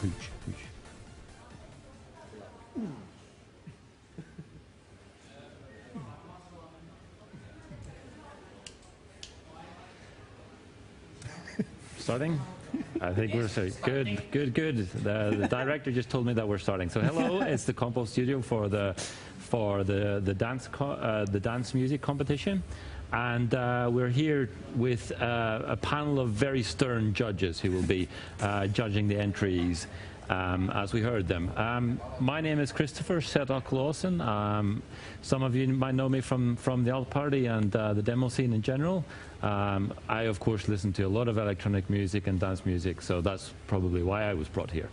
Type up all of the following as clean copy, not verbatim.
Hooch, hooch. Starting? I think we're starting. Good. The director just told me that we're starting. So hello, it's the Compo Studio for the dance music competition, and we're here with a panel of very stern judges who will be judging the entries as we heard them. My name is Christopher Japeq Lawson. Some of you might know me from the alt party and the demo scene in general. I, of course, listen to a lot of electronic music and dance music, so that's probably why I was brought here.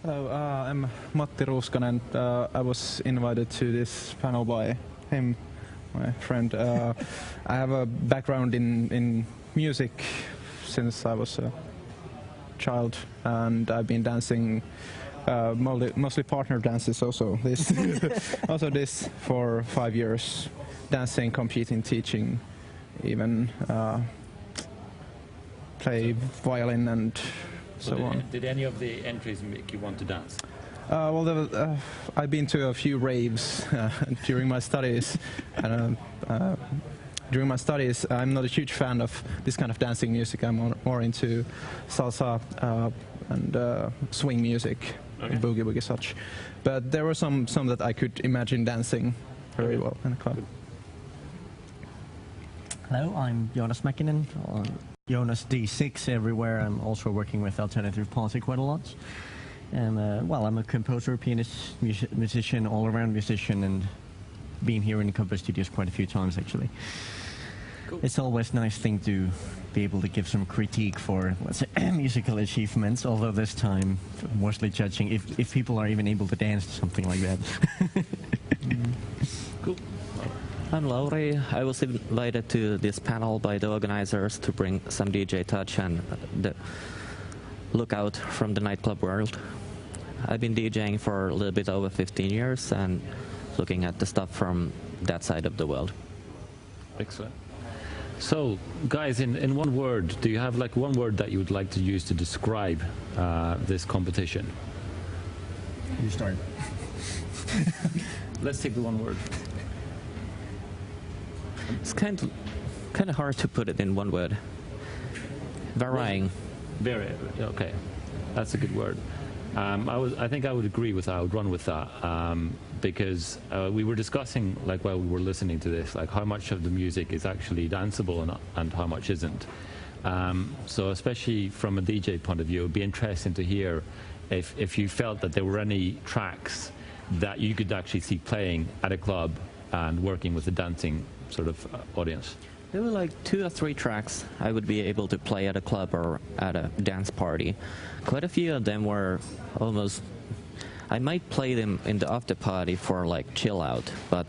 Hello, I'm Matti Ruuskanen. I was invited to this panel by him, my friend. I have a background in music since I was a child, and I've been dancing mostly partner dances also. This also this for 5 years, dancing, competing, teaching, even play violin and so on. Did any of the entries make you want to dance? Well, I've been to a few raves during my studies, and during my studies, I'm not a huge fan of this kind of dancing music. I'm more into salsa and swing music, okay, boogie woogie such. But there were some that I could imagine dancing very well in a club. Hello, I'm Jonas Mäkinen, Jonas D6 everywhere. I'm also working with Alternative Party quite a lot. And, well, I'm a composer, pianist, musician, all-around musician, and been here in the Compo Studios quite a few times, actually. Cool. It's always a nice thing to be able to give some critique for, let's say, musical achievements, although this time mostly judging if people are even able to dance to something like that. Cool. I'm Lauri. I was invited to this panel by the organizers to bring some DJ touch and the lookout from the nightclub world. I've been DJing for a little bit over 15 years and looking at the stuff from that side of the world. Excellent. So, guys, in one word, do you have like one word that you would like to use to describe this competition? You start. Let's take the one word. It's kind of hard to put it in one word. Varying. Very, okay. That's a good word. I think I would agree with that. I would run with that because we were discussing, like, while we were listening to this, like how much of the music is actually danceable and how much isn't. So especially from a DJ point of view, it would be interesting to hear if you felt that there were any tracks that you could actually see playing at a club and working with a dancing sort of audience. There were like 2 or 3 tracks I would be able to play at a club or at a dance party. Quite a few of them were almost... I might play them in the after party for like chill out, but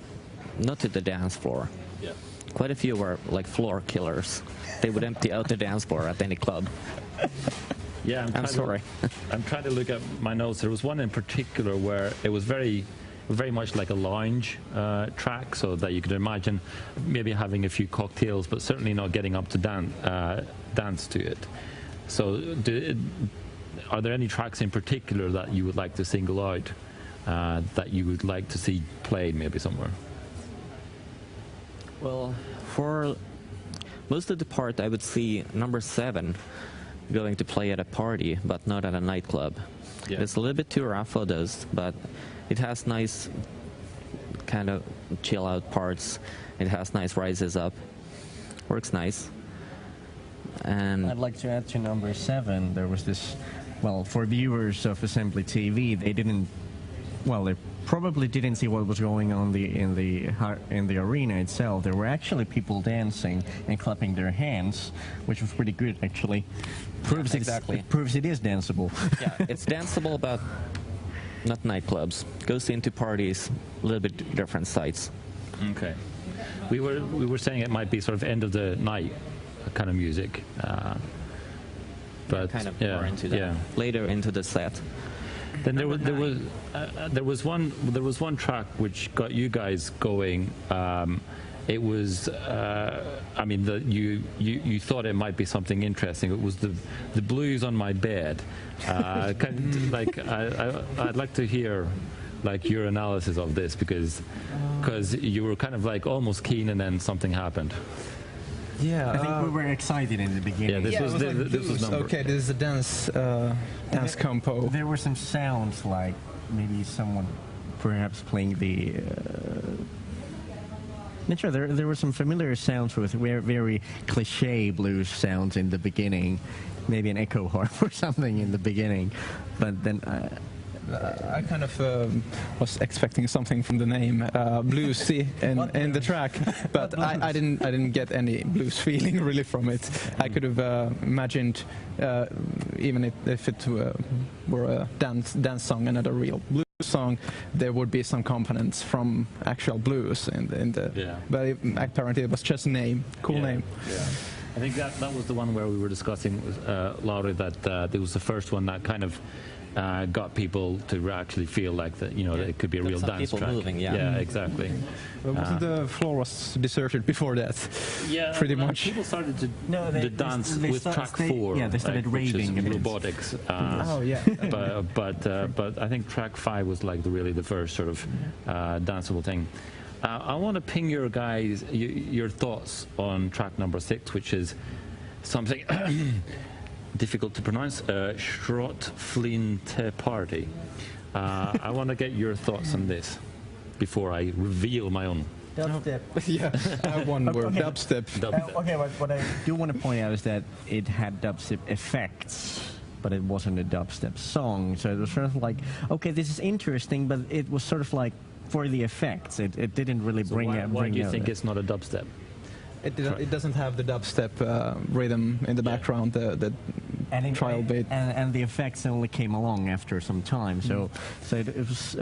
not to the dance floor. Yeah. Quite a few were like floor killers. They would empty out the dance floor at any club. Yeah, I'm sorry. I'm trying to look at my notes. There was one in particular where it was very much like a lounge track, so that you could imagine maybe having a few cocktails, but certainly not getting up to dance to it. So are there any tracks in particular that you would like to single out, that you would like to see played maybe somewhere? Well, for most of the part, I would see number 7 going to play at a party, but not at a nightclub. Yeah. It's a little bit too rough for those, but it has nice kind of chill out parts. It has nice rises up. Works nice. And I'd like to add to number 7, there was this, well, for viewers of Assembly TV, they didn't, well, they probably didn't see what was going on in the arena itself. There were actually people dancing and clapping their hands, which was pretty good, actually. Proves exactly. It proves it is danceable. Yeah, it's danceable, but not nightclubs. Goes into parties, a little bit different sites. Okay. We were saying it might be sort of end of the night kind of music, but kind of more into that later into the set. Then there was one track which got you guys going it was. I mean, you thought it might be something interesting. It was the blues on my bed. Like I'd like to hear like your analysis of this because you were kind of like almost keen and then something happened. Yeah, I think we were excited in the beginning. Yeah, this was number. Okay, this is a dance compo. There were some sounds like maybe someone perhaps playing the. Not sure. There were some familiar sounds with very cliche blues sounds in the beginning, maybe an echo harp or something in the beginning, but then. I kind of was expecting something from the name bluesy in the track, but I didn't get any blues feeling really from it. I could have imagined even if it were a dance song and not a real blues song, there would be some components from actual blues in the. Yeah. But apparently it was just a name, cool name. Yeah. I think that was the one where we were discussing, Lauri, that it was the first one that kind of. Got people to actually feel like that, that it could be a real dance track. Moving, yeah, exactly. Well, wasn't the floor was deserted before that? Yeah, pretty much. People started to dance with track 4. Yeah, they started raving. Which is robotics. Oh yeah. but I think track 5 was like really the first sort of danceable thing. I want to ping your guys your thoughts on track number 6, which is something. Difficult to pronounce, Schrottflinte Party. I want to get your thoughts on this before I reveal my own. Dubstep. Yeah, one word. Okay. Dubstep. Okay, what I do want to point out is that it had dubstep effects, but it wasn't a dubstep song. So it was sort of like, okay, this is interesting, but it was sort of like for the effects. It didn't really bring out. Why do you think it's not a dubstep? It doesn't have the dubstep rhythm in the background, the trial beat. And the effects only came along after some time. So it was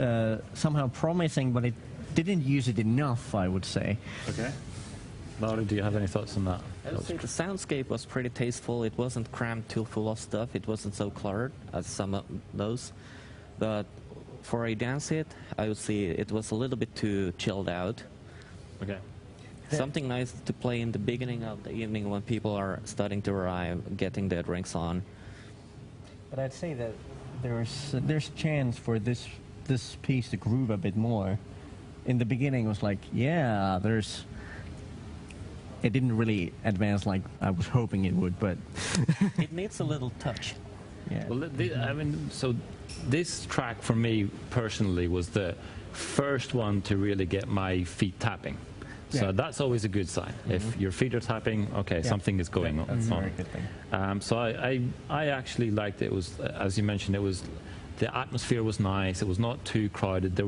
somehow promising, but it didn't use it enough, I would say. Okay. Lauri, do you have any thoughts on that? I would say the soundscape was pretty tasteful. It wasn't crammed too full of stuff. It wasn't so cluttered as some of those. But for a dance hit, I would say it was a little bit too chilled out. Okay. Something nice to play in the beginning of the evening when people are starting to arrive, getting their drinks on. But I'd say that there's chance for this piece to groove a bit more. In the beginning, it was like, yeah, it didn't really advance like I was hoping it would, but it needs a little touch. Yeah. Well, so this track for me personally was the first one to really get my feet tapping. So that's always a good sign. If your feet are tapping, okay, something is going on. That's a very good thing. So I actually liked it. It was, as you mentioned, the atmosphere was nice. It was not too crowded.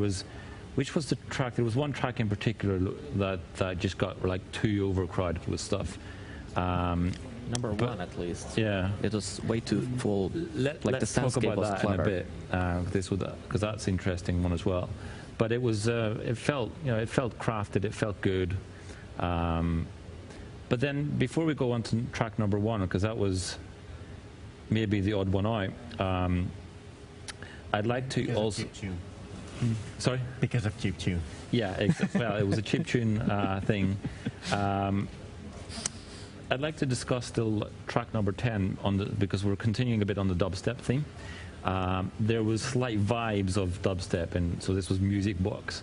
Which was the track? There was one track in particular that just got like too overcrowded with stuff. Number 1 at least. Yeah. It was way too full. Let's the talk about was that cluttered. in a bit, because that's an interesting one as well. But it was, it felt crafted. It felt good. But then before we go on to track number 1, because that was maybe the odd one out, I'd like to because of chip tune. Sorry? Because of chip tune. Yeah, well, it was a chip tune thing. I'd like to discuss still track number 10 because we're continuing a bit on the dubstep theme. There was slight vibes of dubstep, and so this was Music Box.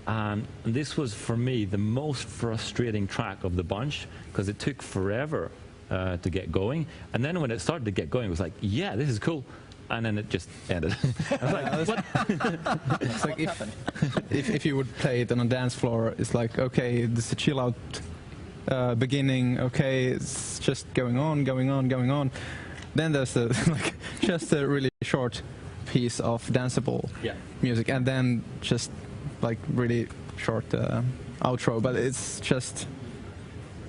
And this was, for me, the most frustrating track of the bunch, because it took forever to get going. And then when it started to get going, it was like, yeah, this is cool. And then it just ended. I was like, what? It's like if you would play it on a dance floor, it's like, okay, this is a chill out beginning, okay, it's just going on. Then there's just a really short piece of danceable music, and then just like really short outro. But it's just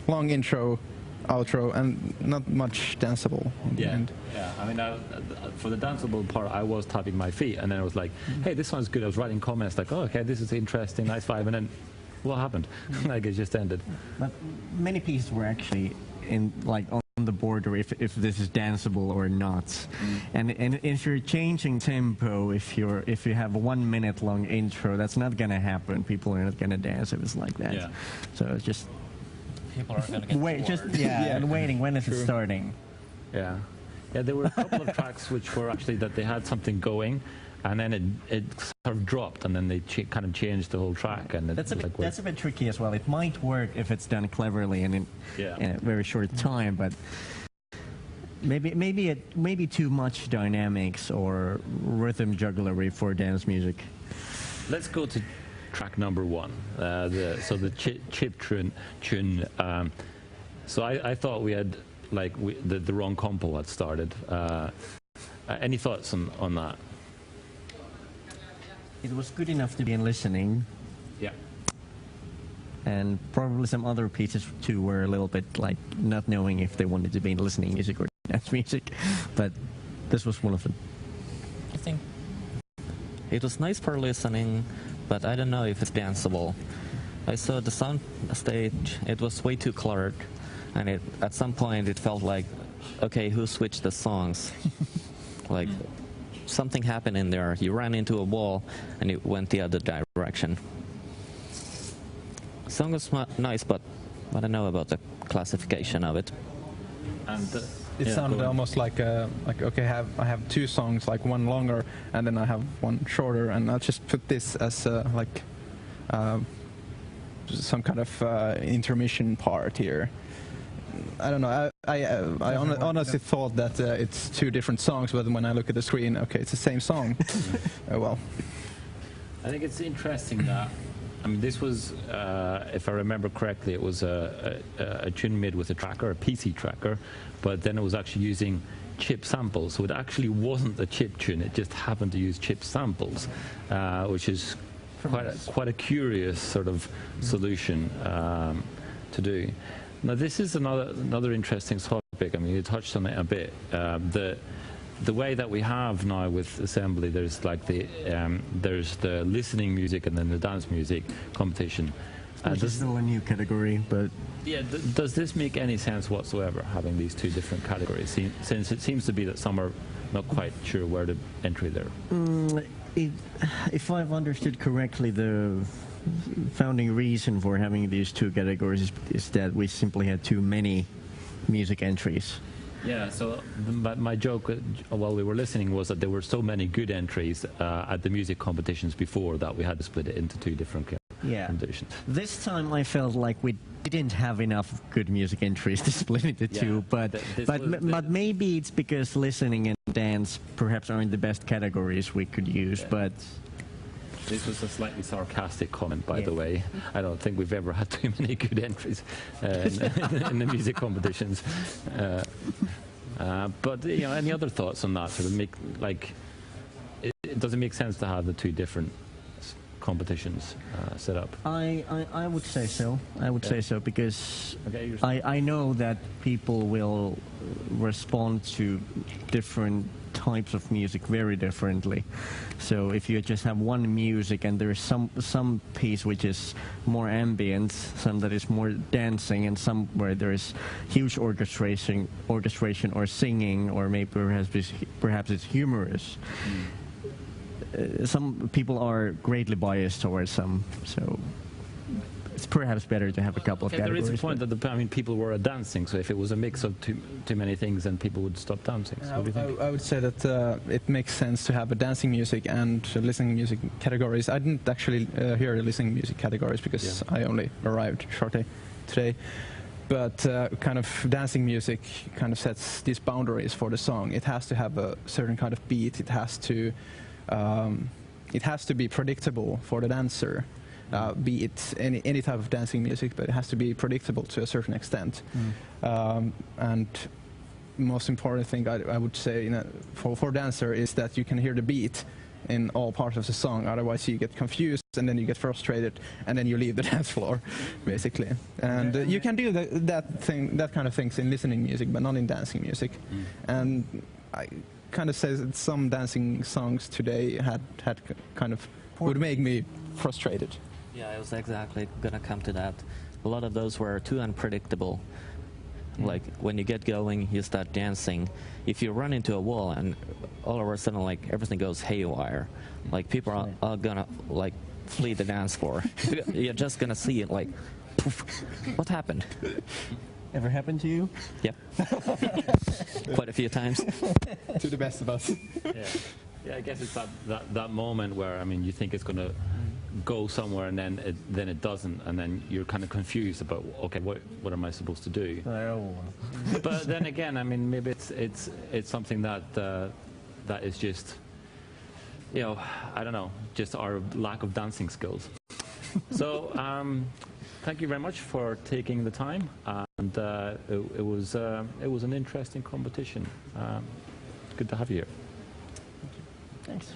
long intro, outro, and not much danceable in the end. Yeah, I mean, for the danceable part, I was tapping my feet, and then I was like, hey, this sounds good. I was writing comments like, oh, okay, this is interesting, nice vibe, and then what happened? Like, it just ended. But many pieces were actually on on the border if this is danceable or not. And if you're changing tempo, if you have a 1 minute long intro, that's not gonna happen. People are not gonna dance if it's like that. Yeah. So it's just People are gonna get wait, just bored. and waiting. When is it starting? Yeah. Yeah, there were a couple of tracks which were actually that they had something going, and then it sort of dropped, and then they kind of changed the whole track. And That's a bit tricky as well. It might work if it's done cleverly and in a very short time, but maybe too much dynamics or rhythm jugglery for dance music. Let's go to track number 1. The chip tune. So I thought we had the wrong compo had started. Any thoughts on that? It was good enough to be in listening. Yeah. And probably some other pieces too were a little bit like not knowing if they wanted to be in listening music or dance music, but this was one of them. I think it was nice for listening, but I don't know if it's danceable. I saw the sound stage, it was way too cluttered, and at some point it felt like, okay, who switched the songs? Like, something happened in there. You ran into a wall, and it went the other direction. The song was nice, but I don't know about the classification of it. And it sounded almost like okay, I have 2 songs, like one longer, and then I have one shorter, and I'll just put this as some kind of intermission part here. I don't know. I honestly thought that it's 2 different songs, but when I look at the screen, okay, it's the same song. Well, I think it's interesting that, I mean, this was, if I remember correctly, it was a tune made with a tracker, a PC tracker, but then it was actually using chip samples. So it actually wasn't a chip tune; it just happened to use chip samples, which is quite a curious sort of solution to do. Now, this is another interesting topic. I mean, you touched on it a bit. The way that we have now with assembly, there's there's the listening music and then the dance music competition. Which is still a new category, but yeah. Does this make any sense whatsoever, having these 2 different categories? Since it seems to be that some are not quite sure where to enter there. If I've understood correctly, the founding reason for having these 2 categories is that we simply had too many music entries. Yeah, so my joke while we were listening was that there were so many good entries at the music competitions before that we had to split it into 2 different competitions. This time I felt like we didn't have enough good music entries to split into 2, but maybe it's because listening and dance perhaps aren't the best categories we could use, but... This was a slightly sarcastic comment, by the way. I don't think we've ever had too many good entries in the music competitions. But any other thoughts on that? Sort of it doesn't make sense to have the 2 different competitions set up. I would say so. I would say so because I know that people will respond to different types of music very differently. So if you just have one music and there's some piece which is more ambient, some that is more dancing, and some where there is huge orchestration or singing, or maybe perhaps it's humorous. Some people are greatly biased towards some, so it's perhaps better to have a couple of categories. There is a point that people were dancing, so if it was a mix of too many things, then people would stop dancing. So what do you think? I would say that it makes sense to have a dancing music and listening music categories. I didn't actually hear the listening music categories because I only arrived shortly today. But kind of dancing music kind of sets these boundaries for the song. It has to have a certain kind of beat. It has to be predictable for the dancer. Be it any type of dancing music, but it has to be predictable to a certain extent. And most important thing I would say for dancer is that you can hear the beat in all parts of the song. Otherwise, you get confused and then you get frustrated and then you leave the dance floor, basically. And you can do that kind of things in listening music, but not in dancing music. And I kind of say that some dancing songs today would make me frustrated. Yeah, I was exactly going to come to that. A lot of those were too unpredictable. Like when you get going, you start dancing. If you run into a wall and all of a sudden like everything goes haywire, like people are gonna like flee the dance floor. You're just gonna see it like, poof, what happened? Ever happened to you? Yep. Quite a few times. To the best of us. Yeah, I guess it's that moment where, I mean, you think it's going to go somewhere and then it doesn't, and then you're kind of confused about, okay, what am I supposed to do? Oh. But then again, I mean, maybe it's something that is just, you know, I don't know, just our lack of dancing skills. So thank you very much for taking the time, and it was an interesting competition. Good to have you here. Thanks.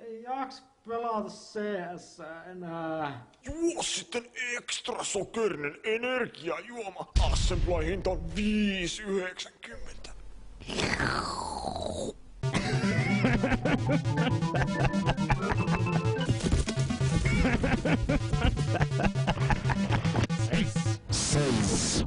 Ei jaks pelata CS enää. Juo sitten ekstra sokerinen energiajuoma. Assembly hinta on 5,90. Seis.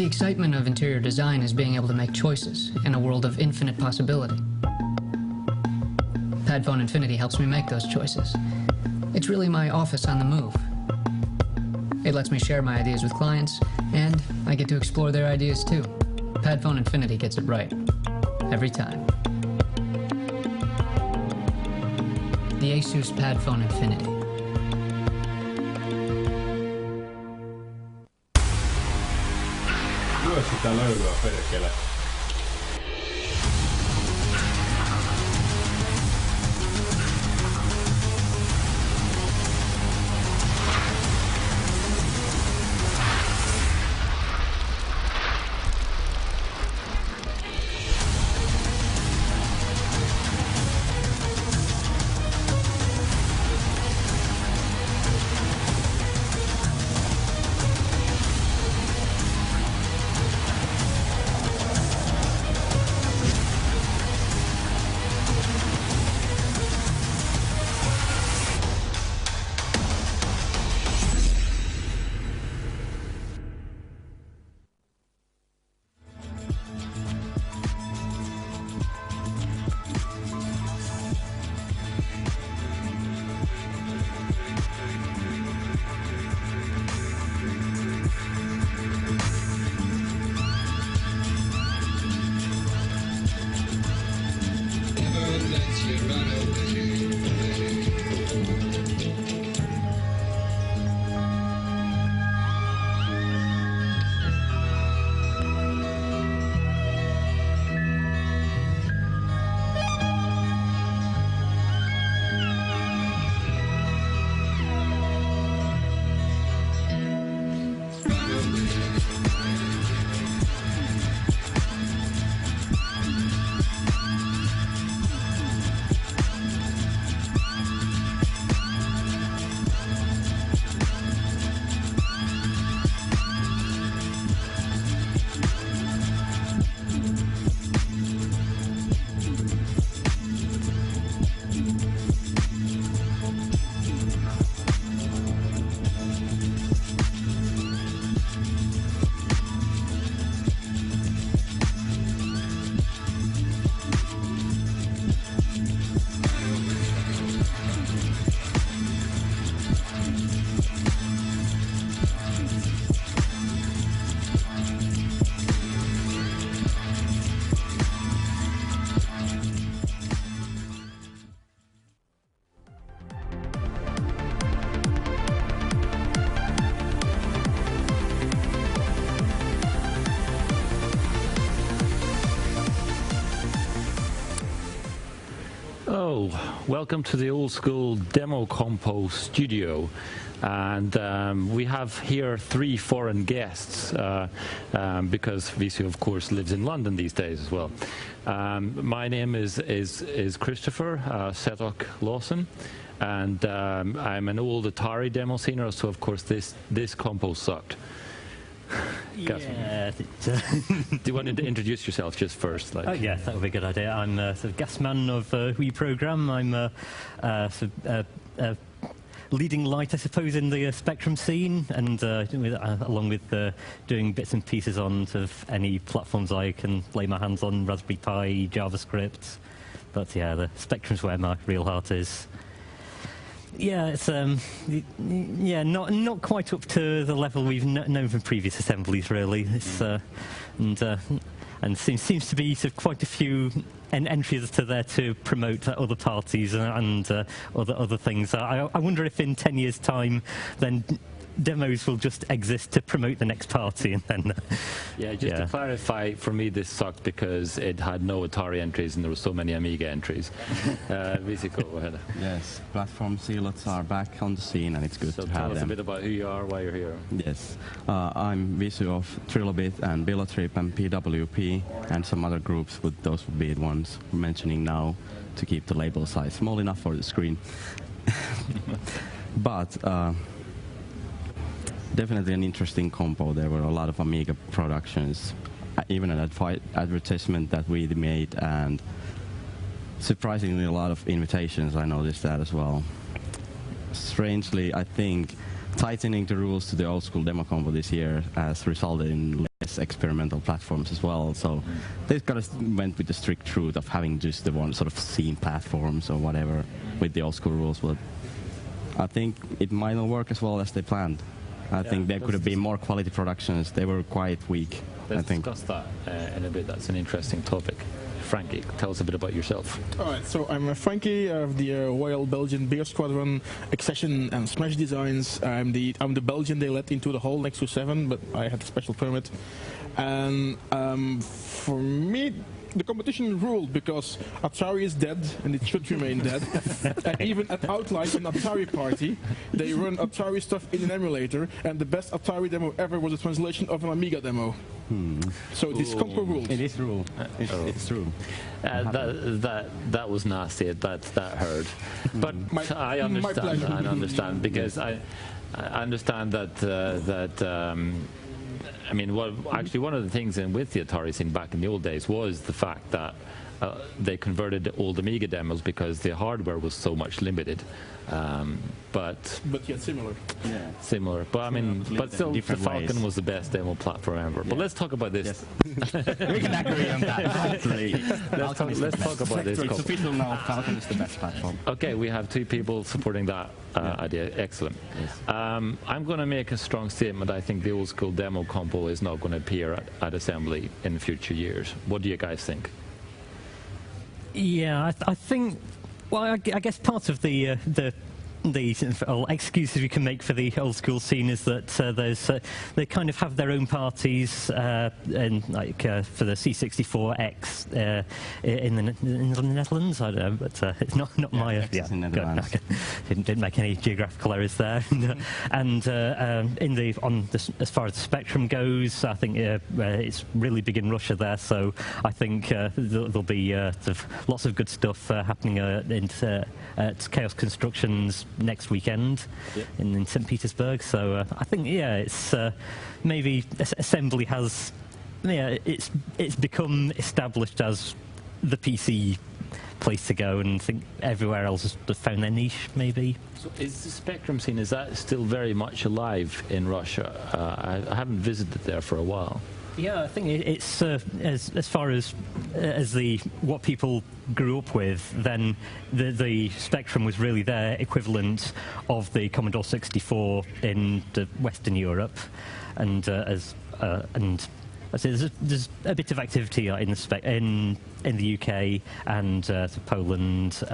The excitement of interior design is being able to make choices in a world of infinite possibility. Padphone Infinity helps me make those choices. It's really my office on the move. It lets me share my ideas with clients, and I get to explore their ideas too. Padphone Infinity gets it right. Every time. The Asus Padphone Infinity. Lyö sitä löylyä perkele. Welcome to the old school Demo Compo studio, and we have here 3 foreign guests because Visu of course lives in London these days as well. My name is Christopher Sedok Lawson, and I'm an old Atari demo scener, so of course this compo sucked. Yeah. Do you want to introduce yourself just first? Oh, yeah, that would be a good idea. I'm sort of Gasman of We Program. I'm leading light, I suppose, in the Spectrum scene, and along with doing bits and pieces on sort of any platforms I can lay my hands on, Raspberry Pi, JavaScript. But yeah, the Spectrum's where my real heart is. Yeah, it's not quite up to the level we've known from previous assemblies, really. It's and seems to be sort of quite a few entries to there to promote other parties and other things. I wonder if in 10 years' time, then demos will just exist to promote the next party, and then to clarify, for me this sucked because it had no Atari entries and there were so many Amiga entries. Visi, go ahead. Yes, platform zealots are back on the scene, and it's good to have them. So tell us a bit about who you are, why you're here. Yes, I'm Visu of Trilobit and Billatrip and PWP and some other groups, but those would be the ones we're mentioning now to keep the label size small enough for the screen. But definitely an interesting compo. There were a lot of Amiga productions, even an advertisement that we made, and surprisingly a lot of invitations. I noticed that as well. Strangely, I think tightening the rules to the old school demo compo this year has resulted in experimental platforms as well. So they kind of went with the strict route of having just the one sort of scene platforms or whatever with the old school rules. But I think it might not work as well as they planned. I think there could have been more quality productions. They were quite weak. Let's discuss that in a bit. That's an interesting topic. Frankie, tell us a bit about yourself. All right, so I'm Frankie of the Royal Belgian Beer Squadron, Accession and Smash Designs. I'm the Belgian they let into the hall next to 7, but I had a special permit. And for me, the competition ruled because Atari is dead and it should remain dead. And even at Outline, an Atari party, they run Atari stuff in an emulator, and the best Atari demo ever was a translation of an Amiga demo. So this compo ruled. It is rule. It's true. That was nasty. That hurt. But I understand because I understand that. I mean, actually, one of the things with the Atari scene back in the old days was the fact that they converted the old Amiga demos because the hardware was so much limited. But yet similar. Yeah. Similar. But I mean, but still, the Falcon was the best demo platform ever. But let's talk about this. Yes. We can agree on that. Absolutely. Let's talk about this. It's official now. Falcon is the best platform. Okay, we have 2 people supporting that idea. Excellent. Yes. I'm going to make a strong statement. I think the old school demo compo is not going to appear at Assembly in future years. What do you guys think? Yeah, I think. Well, I guess part of the sort of excuses we can make for the old school scene is that they kind of have their own parties, and like for the C64X in the Netherlands. I don't know, but it's not my. Didn't make any geographical errors there. And as far as the Spectrum goes, I think it's really big in Russia there. So I think there'll be sort of lots of good stuff happening at Chaos Constructions next weekend in St. Petersburg. So I think it's maybe Assembly has it's become established as the PC place to go, and I think everywhere else has found their niche maybe. So is the Spectrum scene, is that still very much alive in Russia? I haven't visited there for a while. Yeah, I think it's as far as what people grew up with, then the Spectrum was really their equivalent of the Commodore 64 in the Western Europe, and I say there's a bit of activity in the UK and Poland,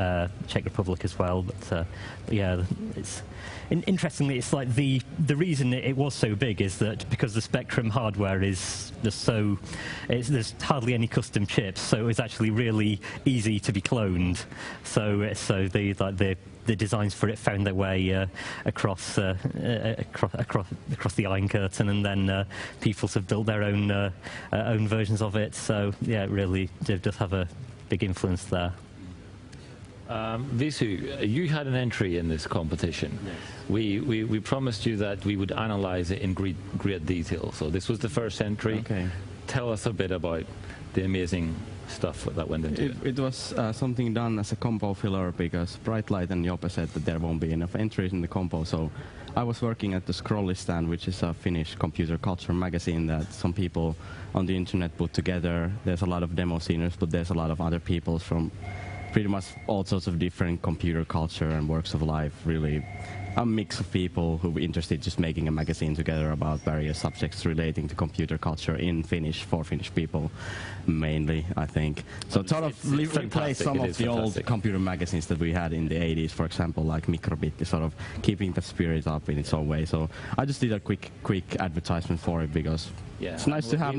Czech Republic as well. But yeah, it's interestingly, it's like the reason it was so big is that because the Spectrum hardware is just there's hardly any custom chips, so it was actually really easy to be cloned. So the designs for it found their way across the Iron Curtain, and then people have built their own versions of it. So yeah, it really does have a big influence there. Visu, you had an entry in this competition. Yes. We promised you that we would analyze it in great detail. So this was the first entry. Okay. Tell us a bit about the amazing stuff that went into it. It was something done as a compo filler because Brightlight and Japeq said that there won't be enough entries in the compo. So I was working at the Scrolly stand, which is a Finnish computer culture magazine that some people on the internet put together. There's a lot of demo sceners, but there's a lot of other people from pretty much all sorts of different computer culture and works of life, really. A mix of people who were interested just making a magazine together about various subjects relating to computer culture in Finnish, for Finnish people, mainly, I think. So sort of replace some of the old computer magazines that we had in the 80s, for example, like Microbit, sort of keeping the spirit up in its own way. So I just did a quick advertisement for it because it's nice to have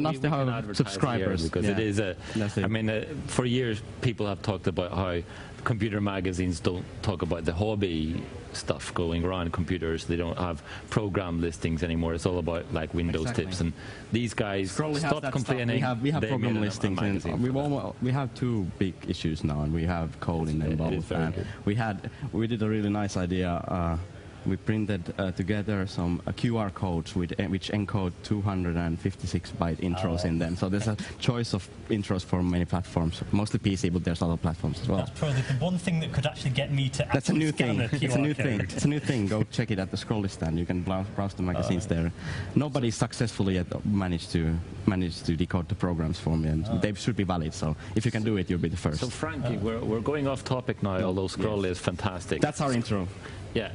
subscribers. Because it is I mean, for years people have talked about how computer magazines don't talk about the hobby stuff going around computers. They don't have program listings anymore. It's all about like Windows tips, and these guys stop complaining. We have program listings, and we have 2 big issues now, and we have code in them both. And we did a really nice idea we printed together some QR codes which encode 256-byte intros in them. So there's a choice of intros for many platforms, mostly PC, but there's other platforms as well. That's probably the one thing that could actually get me to. That's a new thing. It's a new thing. It's a new thing. Go check it at the Scrolly stand. You can browse the magazines there. Nobody successfully yet managed to decode the programs for me, and they should be valid. So if you can do it, you'll be the first. So Frankie, we're going off topic now, although Scrolly is fantastic. That's our intro. Yeah.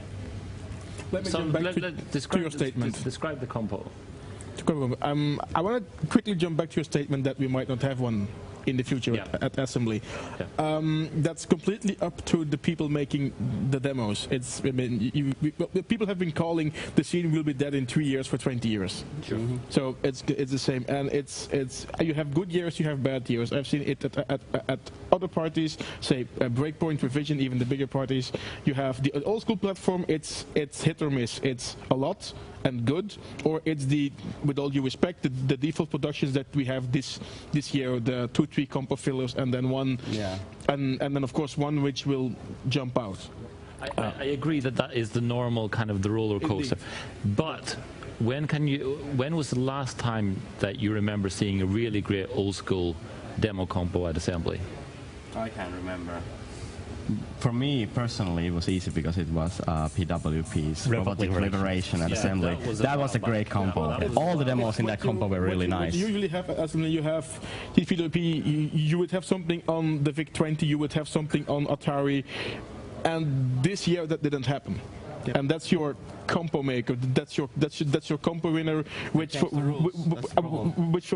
Let me jump back to your statement. Describe the compo. I want to quickly jump back to your statement that we might not have one in the future at assembly. Yeah. That's completely up to the people making the demos. I mean, people have been calling the scene will be dead in 3 years for 20 years. Sure. So it's the same, and it's you have good years, you have bad years. I've seen it at other parties, say Breakpoint, Revision, even the bigger parties. You have the old school platform. It's hit or miss. It's a lot and good, or it's with all due respect, the default productions that we have this year, the 2-3 compo fillers, and then one, and then of course one which will jump out. I agree that is the normal kind of the roller coaster. Indeed. But when was the last time that you remember seeing a really great old school demo compo at assembly? I can't remember. For me personally, it was easy because it was PWP's Robotic Liberation at assembly. That was a great compo. All the demos in that compo were really nice. You usually have assembly. You have PWP. You would have something on the VIC-20. You would have something on Atari, and this year that didn't happen. Yep. And that's your compo maker. That's your compo winner, which for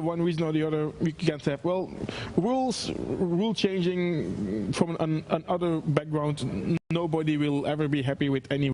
one reason or the other we can't have. Well, rule changing from another background. Nobody will ever be happy with any